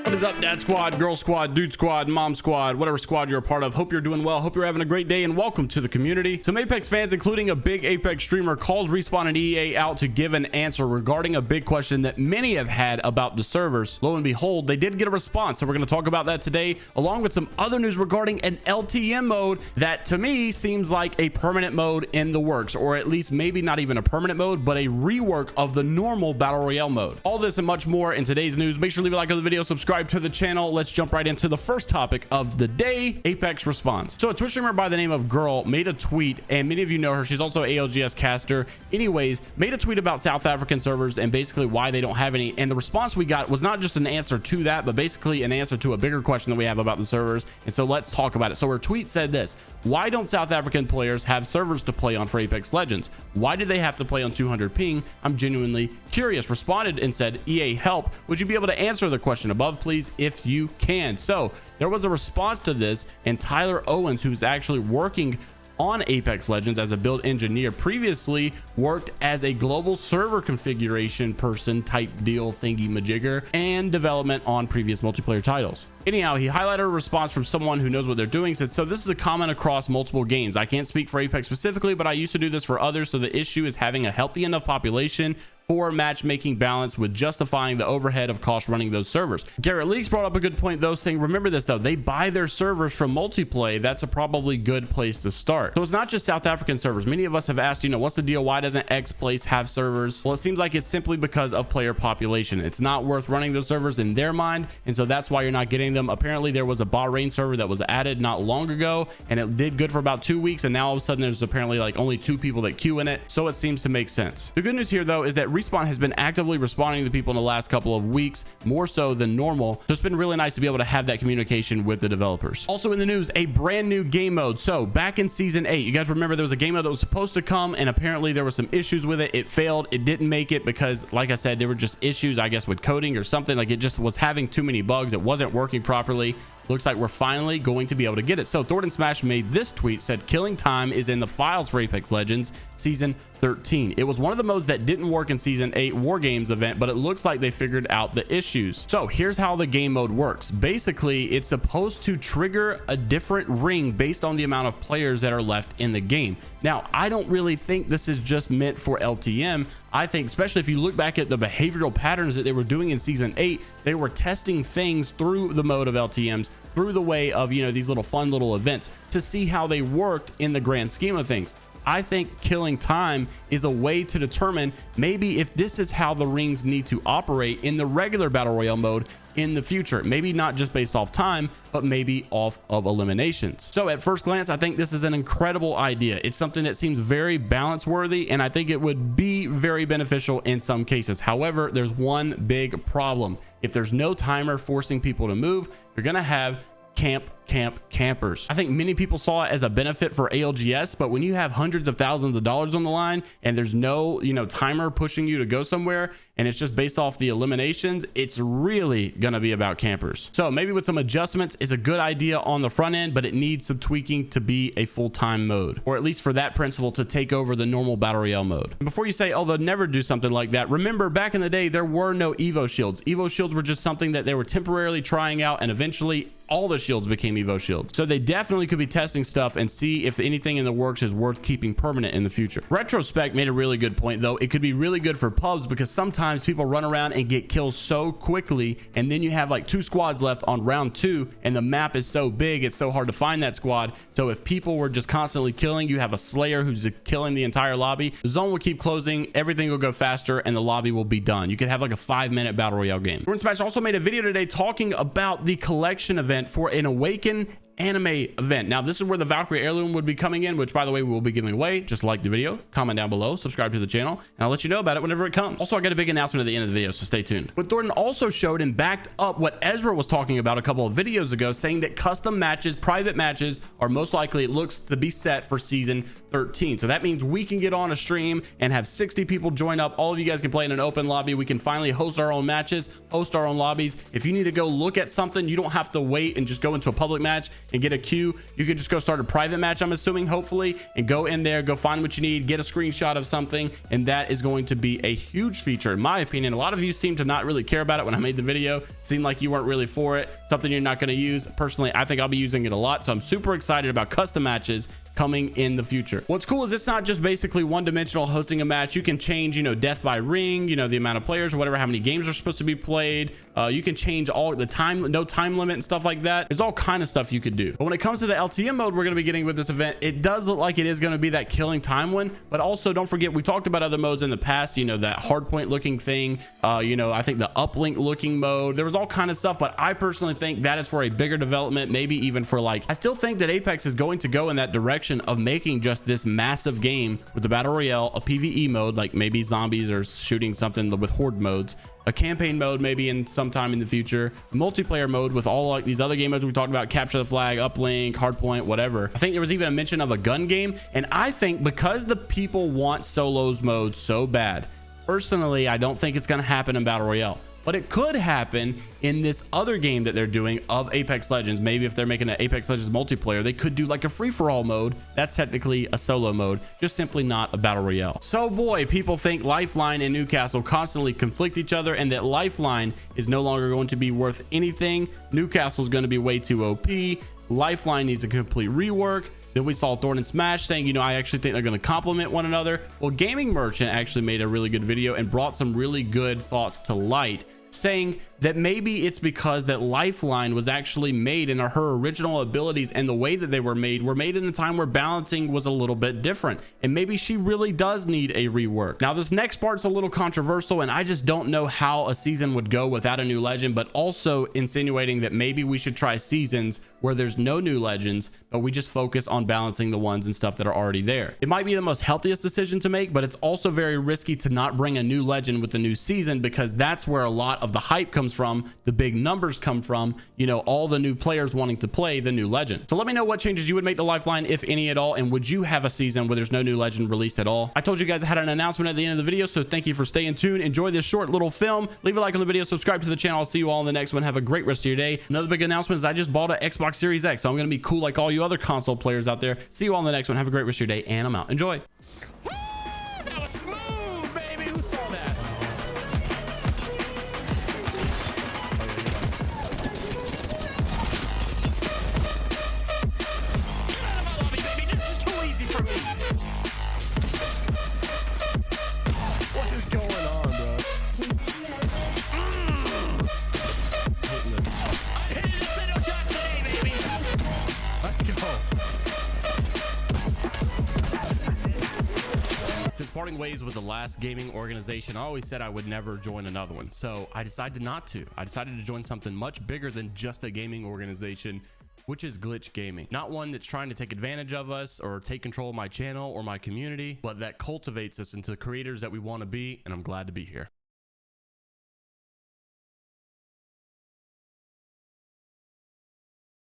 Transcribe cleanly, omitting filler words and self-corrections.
What is up, dad squad, girl squad, dude squad, mom squad, whatever squad you're a part of? Hope you're doing well. Hope you're having a great day, and welcome to the community. Some Apex fans, including a big Apex streamer, calls Respawn and EA out to give an answer regarding a big question that many have had about the servers. Lo and behold, they did get a response, so we're going to talk about that today, along with some other news regarding an LTM mode that to me seems like a permanent mode in the works, or at least maybe not even a permanent mode, but a rework of the normal battle royale mode. All this and much more in today's news. Make sure to leave a like on the video, subscribe to the channel. Let's jump right into the first topic of the day. Apex response. So a Twitch streamer by the name of Girl made a tweet, and many of you know her. She's also ALGS caster. Anyways, made a tweet about South African servers and basically why they don't have any. And the response we got was not just an answer to that, but basically an answer to a bigger question that we have about the servers. And so let's talk about it. So her tweet said this: why don't South African players have servers to play on for Apex Legends? Why do they have to play on 200 ping? I'm genuinely curious. Responded and said, EA help, would you be able to answer the question above, please, if you can? So there was a response to this, and Tyler Owens, who's actually working on Apex Legends as a build engineer, previously worked as a global server configuration person type deal thingy majigger and development on previous multiplayer titles. Anyhow, he highlighted a response from someone who knows what they're doing. Said, so this is a comment across multiple games. I can't speak for Apex specifically, but I used to do this for others. So the issue is having a healthy enough population for matchmaking balance with justifying the overhead of cost running those servers. Garrett Leaks brought up a good point though, saying, remember this though, they buy their servers from multiplay. That's a probably good place to start. So it's not just South African servers. Many of us have asked, you know, what's the deal? Why doesn't X place have servers? Well, it seems like it's simply because of player population. It's not worth running those servers in their mind, and so that's why you're not getting them. Apparently there was a Bahrain server that was added not long ago, and it did good for about 2 weeks, and now all of a sudden there's apparently like only 2 people that queue in it, so it seems to make sense. The good news here though is that Respawn has been actively responding to people in the last couple of weeks, more so than normal. So it's been really nice to be able to have that communication with the developers. Also in the news, a brand new game mode. So back in season 8, you guys remember there was a game mode that was supposed to come, and apparently there were some issues with it. It failed. It didn't make it because, like I said, there were just issues, I guess, with coding or something. Like it just was having too many bugs. It wasn't working properly. Looks like we're finally going to be able to get it. So Thornton Smash made this tweet, said killing time is in the files for Apex Legends season 13. It was one of the modes that didn't work in season 8 War Games event, but it looks like they figured out the issues. So here's how the game mode works. Basically, it's supposed to trigger a different ring based on the amount of players that are left in the game. Now, I don't really think this is just meant for LTM. I think, especially if you look back at the behavioral patterns that they were doing in season 8, they were testing things through the mode of LTMs, through the way of, you know, these little fun little events to see how they worked in the grand scheme of things. I think killing time is a way to determine maybe if this is how the rings need to operate in the regular battle royale mode in the future. Maybe not just based off time, but maybe off of eliminations. So at first glance, I think this is an incredible idea. It's something that seems very balance worthy, and I think it would be very beneficial in some cases. However, there's one big problem. If there's no timer forcing people to move, you're gonna have campers. I think many people saw it as a benefit for ALGS, but when you have hundreds of thousands of dollars on the line and there's no, you know, timer pushing you to go somewhere, and it's just based off the eliminations, it's really gonna be about campers. So maybe with some adjustments, it's a good idea on the front end, but it needs some tweaking to be a full-time mode, or at least for that principle to take over the normal battle royale mode. And before you say, oh, they'll never do something like that, remember back in the day there were no Evo shields. Evo shields were just something that they were temporarily trying out, and eventually all the shields became Evo shields. So they definitely could be testing stuff and see if anything in the works is worth keeping permanent in the future. Retrospect made a really good point though. It could be really good for pubs because sometimes people run around and get kills so quickly, and then you have like 2 squads left on round 2, and the map is so big it's so hard to find that squad. So if people were just constantly killing, you have a slayer who's just killing the entire lobby, the zone will keep closing, everything will go faster, and the lobby will be done. You could have like a 5-minute battle royale game. Thornton Smash also made a video today talking about the collection event for an Awaken anime event. Now this is where the Valk Heirloom would be coming in, which by the way we will be giving away. Just like the video, comment down below, subscribe to the channel, and I'll let you know about it whenever it comes. Also, I got a big announcement at the end of the video, so stay tuned. But Thornton also showed and backed up what Ezra was talking about a couple of videos ago, saying that custom matches, private matches, are most likely, it looks to be set for season 13. So that means we can get on a stream and have 60 people join up. All of you guys can play in an open lobby. We can finally host our own matches, host our own lobbies. If you need to go look at something, you don't have to wait and just go into a public match. and get a queue. You can just go start a private match, I'm assuming, hopefully, and go in there, go find what you need, get a screenshot of something, and that is going to be a huge feature in my opinion. A lot of you seem to not really care about it. When I made the video, seemed like you weren't really for it, something you're not going to use. Personally, I think I'll be using it a lot, so I'm super excited about custom matches coming in the future. What's cool is it's not just basically one-dimensional hosting a match. You can change, you know, death by ring, you know, the amount of players or whatever, how many games are supposed to be played. You can change all the time, no time limit and stuff like that. There's all kind of stuff you could do. But when it comes to the LTM mode we're going to be getting with this event, it does look like it is going to be that killing time one. But also don't forget, we talked about other modes in the past, you know, that hardpoint looking thing, you know, I think the uplink looking mode, there was all kind of stuff. But I personally think that is for a bigger development, maybe even for like, I still think that Apex is going to go in that direction of making just this massive game with the battle royale, a PvE mode, like maybe zombies or shooting something with horde modes, a campaign mode maybe in sometime in the future, multiplayer mode with all like these other game modes we talked about, capture the flag, uplink, hardpoint, whatever. I think there was even a mention of a gun game. And I think because the people want solos mode so bad, personally, I don't think it's going to happen in battle royale. But it could happen in this other game that they're doing of Apex Legends. Maybe if they're making an Apex Legends multiplayer, they could do like a free-for-all mode. That's technically a solo mode, just simply not a battle royale. So boy, people think Lifeline and Newcastle constantly conflict each other, and that Lifeline is no longer going to be worth anything. Newcastle is going to be way too OP. Lifeline needs a complete rework. Then we saw Thorn and Smash saying, you know, I actually think they're going to complement one another. Well, Gaming Merchant actually made a really good video and brought some really good thoughts to light, saying that maybe it's because that Lifeline was actually made, and her original abilities and the way that they were made in a time where balancing was a little bit different, and maybe she really does need a rework. Now this next part's a little controversial, and I just don't know how a season would go without a new legend, but also insinuating that maybe we should try seasons where there's no new legends, but we just focus on balancing the ones and stuff that are already there. It might be the most healthiest decision to make, but it's also very risky to not bring a new legend with the new season, because that's where a lot of the hype comes from, the big numbers come from, you know, all the new players wanting to play the new legend. So let me know what changes you would make to Lifeline, if any at all, and would you have a season where there's no new legend released at all? I told you guys I had an announcement at the end of the video, so thank you for staying tuned. Enjoy this short little film. Leave a like on the video, subscribe to the channel. I'll see you all in the next one. Have a great rest of your day. Another big announcement is I just bought an Xbox Series X, so I'm gonna be cool like all you other console players out there. See you all in the next one. Have a great rest of your day, and I'm out. Enjoy. That was smooth, baby. Who saw that? Parting ways with the last gaming organization, I always said I would never join another one, so I decided not to. I decided to join something much bigger than just a gaming organization, which is Glytch Gaming. Not one that's trying to take advantage of us or take control of my channel or my community, but that cultivates us into the creators that we want to be, and I'm glad to be here.